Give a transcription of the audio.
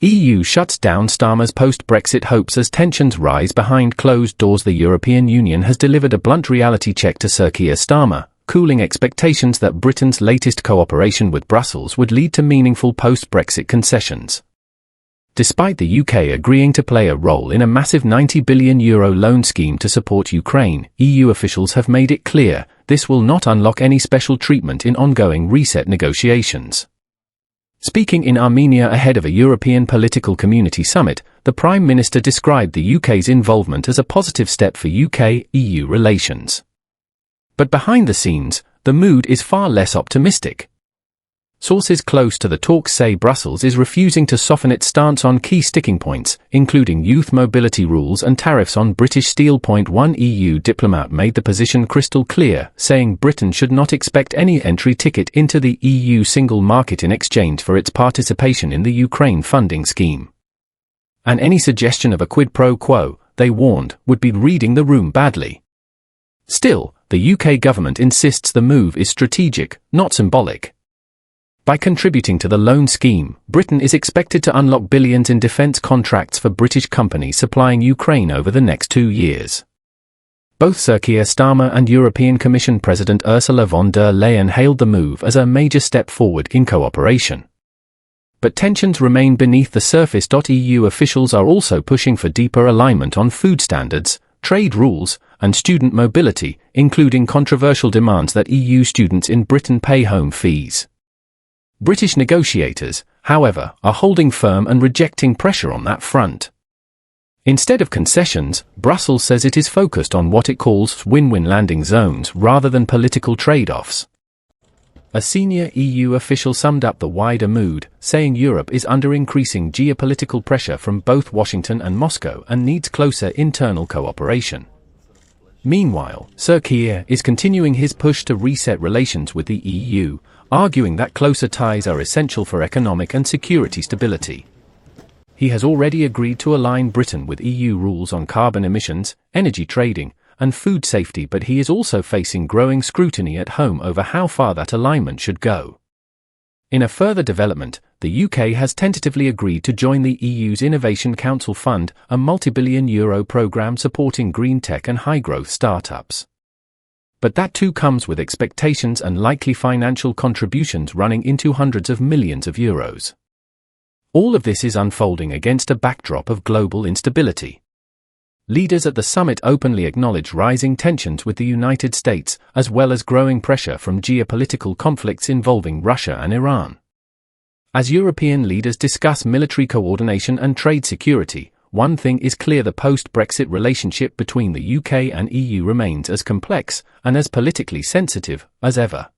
EU shuts down Starmer's post-Brexit hopes as tensions rise behind closed doors. The European Union has delivered a blunt reality check to Sir Keir Starmer, cooling expectations that Britain's latest cooperation with Brussels would lead to meaningful post-Brexit concessions. Despite the UK agreeing to play a role in a massive €90 billion loan scheme to support Ukraine, EU officials have made it clear this will not unlock any special treatment in ongoing reset negotiations. Speaking in Armenia ahead of a European Political Community Summit, the Prime Minister described the UK's involvement as a positive step for UK-EU relations. But behind the scenes, the mood is far less optimistic. Sources close to the talks say Brussels is refusing to soften its stance on key sticking points, including youth mobility rules and tariffs on British steel. One EU diplomat made the position crystal clear, saying Britain should not expect any entry ticket into the EU single market in exchange for its participation in the Ukraine funding scheme. And any suggestion of a quid pro quo, they warned, would be reading the room badly. Still, the UK government insists the move is strategic, not symbolic. By contributing to the loan scheme, Britain is expected to unlock billions in defence contracts for British companies supplying Ukraine over the next 2 years. Both Sir Keir Starmer and European Commission President Ursula von der Leyen hailed the move as a major step forward in cooperation. But tensions remain beneath the surface. EU officials are also pushing for deeper alignment on food standards, trade rules, and student mobility, including controversial demands that EU students in Britain pay home fees. British negotiators, however, are holding firm and rejecting pressure on that front. Instead of concessions, Brussels says it is focused on what it calls win-win landing zones rather than political trade-offs. A senior EU official summed up the wider mood, saying Europe is under increasing geopolitical pressure from both Washington and Moscow and needs closer internal cooperation. Meanwhile, Sir Keir is continuing his push to reset relations with the EU, arguing that closer ties are essential for economic and security stability. He has already agreed to align Britain with EU rules on carbon emissions, energy trading, and food safety, but he is also facing growing scrutiny at home over how far that alignment should go. In a further development, the UK has tentatively agreed to join the EU's Innovation Council Fund, a multi-billion euro programme supporting green tech and high-growth startups. But that too comes with expectations and likely financial contributions running into hundreds of millions of euros. All of this is unfolding against a backdrop of global instability. Leaders at the summit openly acknowledge rising tensions with the United States, as well as growing pressure from geopolitical conflicts involving Russia and Iran. As European leaders discuss military coordination and trade security, one thing is clear: the post-Brexit relationship between the UK and EU remains as complex and as politically sensitive as ever.